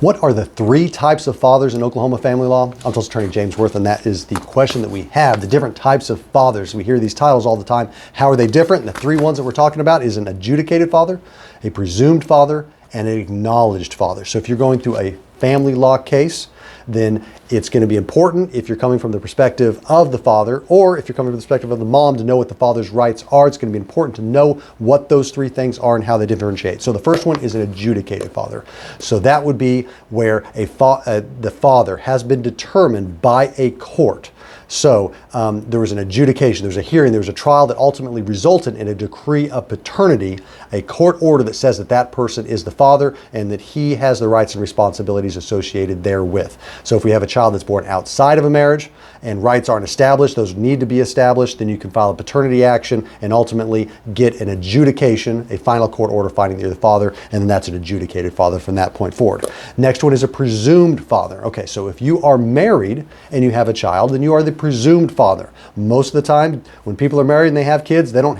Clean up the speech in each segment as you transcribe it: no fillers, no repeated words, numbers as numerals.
What are the three types of fathers in Oklahoma family law? I'm Tulsa attorney James Wirth, and that is the question that we have, the different types of fathers. We hear these titles all the time. How are they different? And the three ones that we're talking about is an adjudicated father, a presumed father, and an acknowledged father. So if you're going through a family law case, then it's going to be important if you're coming from the perspective of the father, or if you're coming from the perspective of the mom, to know what the father's rights are. It's going to be important to know what those three things are and how they differentiate. So the first one is an adjudicated father. So that would be where the father has been determined by a court. So there was an adjudication, there was a hearing, there was a trial that ultimately resulted in a decree of paternity, a court order that says that that person is the father and that he has the rights and responsibilities associated therewith. So if we have a child that's born outside of a marriage and rights aren't established, those need to be established, then you can file a paternity action and ultimately get an adjudication, a final court order finding that you're the father, and then that's an adjudicated father from that point forward. Next one is a presumed father. Okay, so if you are married and you have a child, then you are the presumed father. Most of the time, when people are married and they have kids, they don't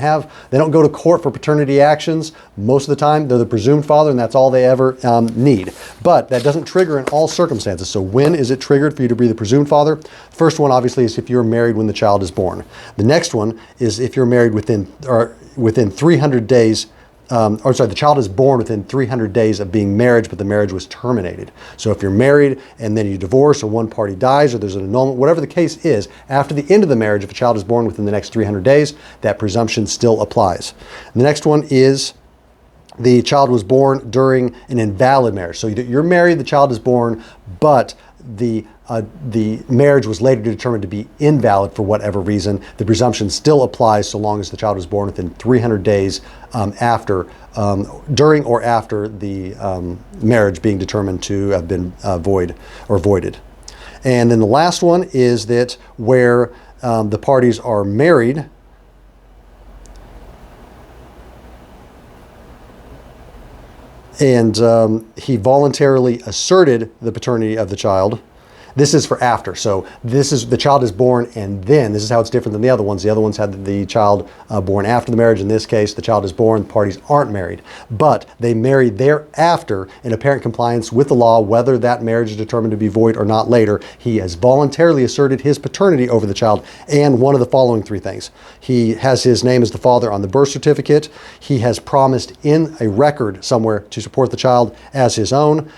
go to court for paternity actions. Most of the time, they're the presumed father, and that's all they ever need. But that doesn't trigger in all circumstances. So when is it triggered for you to be the presumed father? First one, obviously, is if you're married when the child is born. The next one is if you're married within 300 days. The child is born within 300 days of being married, but the marriage was terminated. So if you're married and then you divorce, or one party dies, or there's an annulment, whatever the case is, after the end of the marriage, if a child is born within the next 300 days, that presumption still applies. And the next one is the child was born during an invalid marriage. So you're married, the child is born, but the marriage was later determined to be invalid for whatever reason. The presumption still applies so long as the child was born within 300 days during or after the marriage being determined to have been void or voided. And then the last one is that where the parties are married and he voluntarily asserted the paternity of the child. This is for after. So this is the child is born and then, this is how it's different than the other ones. The other ones had the child born after the marriage. In this case, the child is born, the parties aren't married, but they married thereafter in apparent compliance with the law, whether that marriage is determined to be void or not later. He has voluntarily asserted his paternity over the child, and one of the following three things. He has his name as the father on the birth certificate. He has promised in a record somewhere to support the child as his own.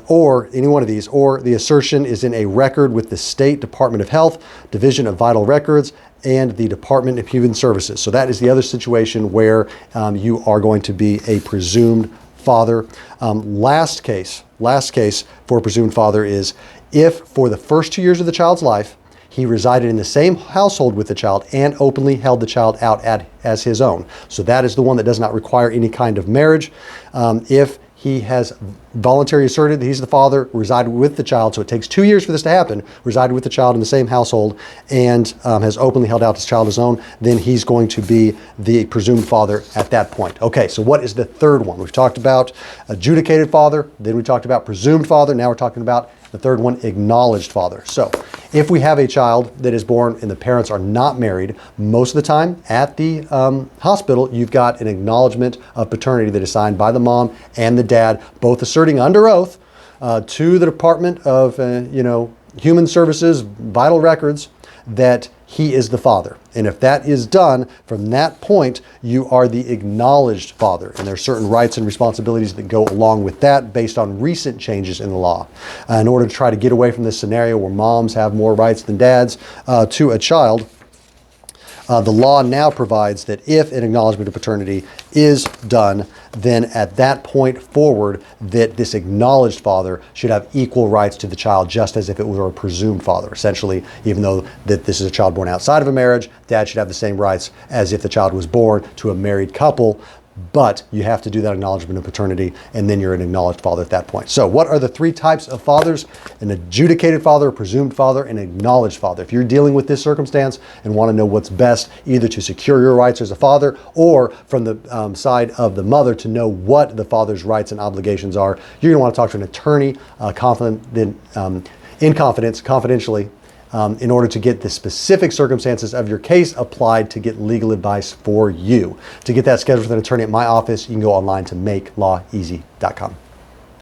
Or any one of these, or the assertion is in a record with the State Department of Health, Division of Vital Records, and the Department of Human Services. So that is the other situation where you are going to be a presumed father. Last case for a presumed father is if for the first 2 years of the child's life, he resided in the same household with the child and openly held the child out as his own. So that is the one that does not require any kind of marriage. If he has voluntarily asserted that he's the father, resided with the child, so it takes 2 years for this to happen, resided with the child in the same household, and has openly held out his child as own, then he's going to be the presumed father at that point. Okay, so what is the third one? We've talked about adjudicated father, then we talked about presumed father, now we're talking about the third one, acknowledged father. So if we have a child that is born and the parents are not married, most of the time at the hospital, you've got an acknowledgement of paternity that is signed by the mom and the dad, both asserting under oath to the Department of Human Services, Vital Records, that he is the father. And if that is done, from that point, you are the acknowledged father. And there are certain rights and responsibilities that go along with that based on recent changes in the law. In order to try to get away from this scenario where moms have more rights than dads to a child, the law now provides that if an acknowledgement of paternity is done, then at that point forward, that this acknowledged father should have equal rights to the child, just as if it were a presumed father. Essentially, even though that this is a child born outside of a marriage, dad should have the same rights as if the child was born to a married couple. But you have to do that acknowledgement of paternity, and then you're an acknowledged father at that point. So what are the three types of fathers? An adjudicated father, a presumed father, and an acknowledged father. If you're dealing with this circumstance and want to know what's best, either to secure your rights as a father or from the side of the mother to know what the father's rights and obligations are, you're going to want to talk to an attorney in confidence, confidentially, in order to get the specific circumstances of your case applied to get legal advice for you. To get that scheduled with an attorney at my office, you can go online to makelawEasy.com.